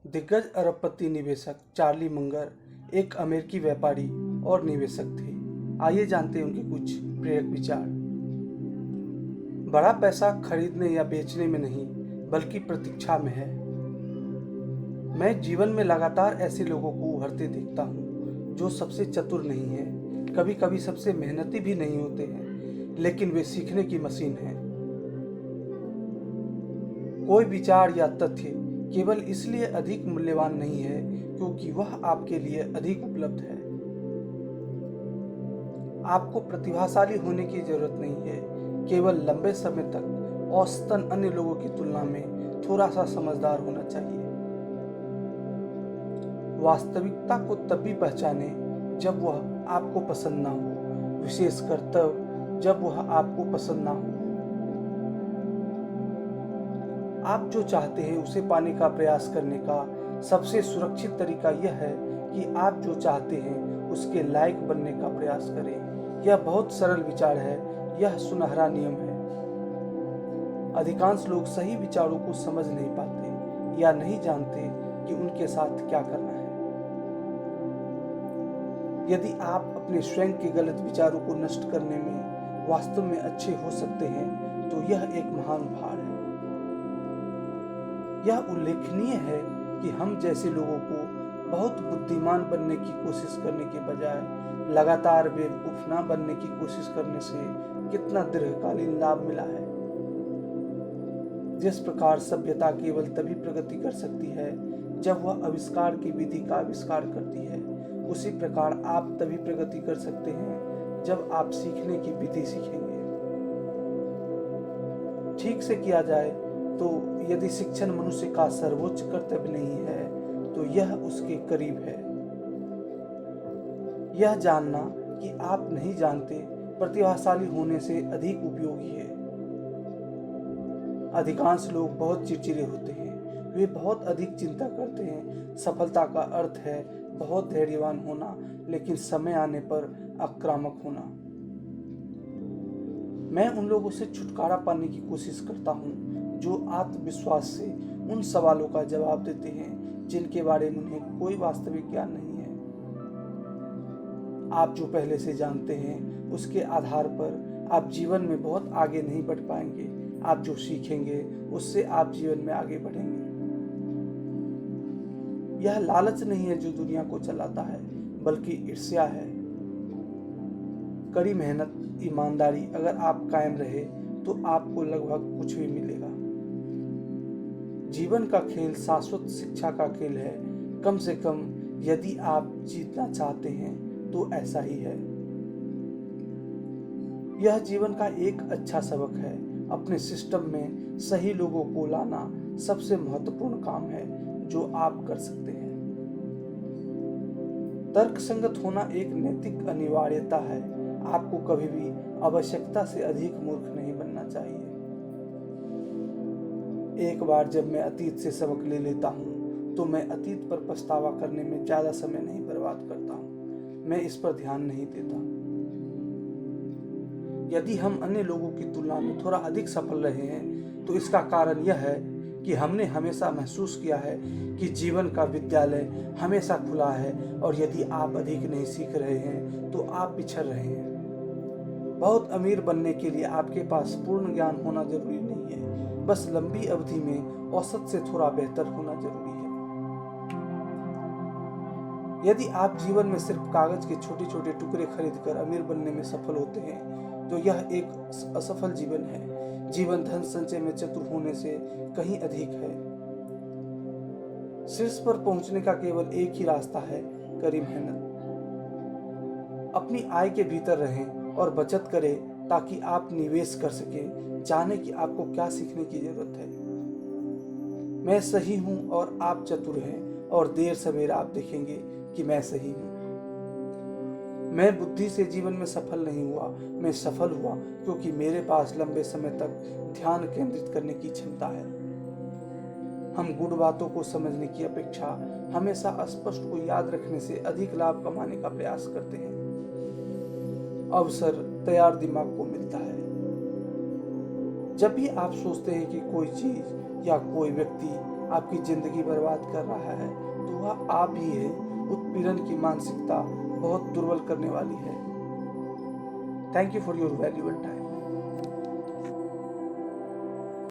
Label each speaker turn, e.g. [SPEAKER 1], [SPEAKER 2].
[SPEAKER 1] दिग्गज अरबपति निवेशक चार्ली मंगर एक अमेरिकी व्यापारी और निवेशक थे। आइए जानते हैं उनके कुछ प्रेरक विचार। बड़ा पैसा खरीदने या बेचने में नहीं, बल्कि प्रतीक्षा में है। मैं जीवन में लगातार ऐसे लोगों को उभरते देखता हूँ जो सबसे चतुर नहीं है, कभी कभी सबसे मेहनती भी नहीं होते हैं, लेकिन वे सीखने की मशीन हैं। कोई विचार या तथ्य केवल इसलिए अधिक मूल्यवान नहीं है क्योंकि वह आपके लिए अधिक उपलब्ध है। आपको प्रतिभाशाली होने की जरूरत नहीं है, केवल लंबे समय तक औसतन अन्य लोगों की तुलना में थोड़ा सा समझदार होना चाहिए। वास्तविकता को तब भी पहचाने जब वह आपको पसंद ना हो, विशेषकर तब जब वह आपको पसंद ना हो। आप जो चाहते हैं उसे पाने का प्रयास करने का सबसे सुरक्षित तरीका यह है कि आप जो चाहते हैं उसके लायक बनने का प्रयास करें। यह बहुत सरल विचार है, यह सुनहरा नियम है। अधिकांश लोग सही विचारों को समझ नहीं पाते या नहीं जानते कि उनके साथ क्या करना है। यदि आप अपने स्वयं के गलत विचारों को नष्ट करने में वास्तव में अच्छे हो सकते हैं तो यह एक महान उपहार है। यह उल्लेखनीय है कि हम जैसे लोगों को बहुत बुद्धिमान बनने की कोशिश करने के बजाय लगातार बेवकूफ ना बनने की कोशिश करने से कितना दीर्घकालीन लाभ मिला है। जिस प्रकार सभ्यता केवल तभी प्रगति कर सकती है जब वह आविष्कार की विधि का आविष्कार करती है, उसी प्रकार आप तभी प्रगति कर सकते हैं जब आप सीखने की विधि सीखेंगे। ठीक से किया जाए तो यदि शिक्षण मनुष्य का सर्वोच्च कर्तव्य नहीं है तो यह उसके करीब है। यह जानना कि आप नहीं जानते प्रतिभाशाली होने से अधिक उपयोगी है। अधिकांश लोग बहुत चिड़चिड़े होते हैं, वे बहुत अधिक चिंता करते हैं। सफलता का अर्थ है बहुत धैर्यवान होना, लेकिन समय आने पर आक्रामक होना। मैं उन लोगों से छुटकारा पाने की कोशिश करता हूँ जो आत्मविश्वास से उन सवालों का जवाब देते हैं जिनके बारे में उन्हें कोई वास्तविक ज्ञान नहीं है। आप जो पहले से जानते हैं उसके आधार पर आप जीवन में बहुत आगे नहीं बढ़ पाएंगे। आप जो सीखेंगे उससे आप जीवन में आगे बढ़ेंगे। यह लालच नहीं है जो दुनिया को चलाता है, बल्कि ईर्ष्या है। कड़ी मेहनत, ईमानदारी अगर आप कायम रहे तो आपको लगभग कुछ भी मिलेगा। जीवन का खेल शाश्वत शिक्षा का खेल है। कम से कम यदि आप जीतना चाहते हैं तो ऐसा ही है। यह जीवन का एक अच्छा सबक है। अपने सिस्टम में सही लोगों को लाना सबसे महत्वपूर्ण काम है जो आप कर सकते हैं। तर्कसंगत होना एक नैतिक अनिवार्यता है। आपको कभी भी आवश्यकता से अधिक मूर्ख नहीं बनना चाहिए। एक बार जब मैं अतीत से सबक ले लेता हूँ तो मैं अतीत पर पछतावा करने में ज्यादा समय नहीं बर्बाद करता हूँ। मैं इस पर ध्यान नहीं देता। यदि हम अन्य लोगों की तुलना में थोड़ा अधिक सफल रहे हैं तो इसका कारण यह है कि हमने हमेशा महसूस किया है कि जीवन का विद्यालय हमेशा खुला है, और यदि आप अधिक नहीं सीख रहे हैं तो आप पिछड़ रहे हैं। बहुत अमीर बनने के लिए आपके पास पूर्ण ज्ञान होना जरूरी नहीं है, बस लंबी अवधि में औसत से थोड़ा बेहतर होना जरूरी है। यदि आप जीवन में सिर्फ कागज के छोटे छोटे टुकड़े खरीदकर अमीर बनने में सफल होते हैं तो यह एक असफल जीवन है। जीवन धन संचय में चतुर होने से कहीं अधिक है। शीर्ष पर पहुंचने का केवल एक ही रास्ता है, कड़ी मेहनत। अपनी आय के भीतर रहें और बचत करें ताकि आप निवेश कर सकें। जाने कि आपको क्या सीखने की जरूरत है। मैं सही हूं और आप चतुर हैं, और देर सवेर आप देखेंगे कि मैं सही हूं। मैं बुद्धि से जीवन में सफल नहीं हुआ, मैं सफल हुआ क्योंकि मेरे पास लंबे समय तक ध्यान केंद्रित करने की क्षमता है। हम गुड़ बातों को समझने की अपेक्षा हमेशा अस्पष्ट को याद रखने से अधिक लाभ कमाने का प्रयास करते हैं। अवसर तैयार दिमाग को मिलता है। जब भी आप सोचते हैं कि कोई चीज या कोई व्यक्ति आपकी ज़िंदगी बर्बाद कर रहा है तो वह आप ही है। उत्पीड़न की मानसिकता बहुत दुर्बल करने वाली है। Thank you for your valuable time.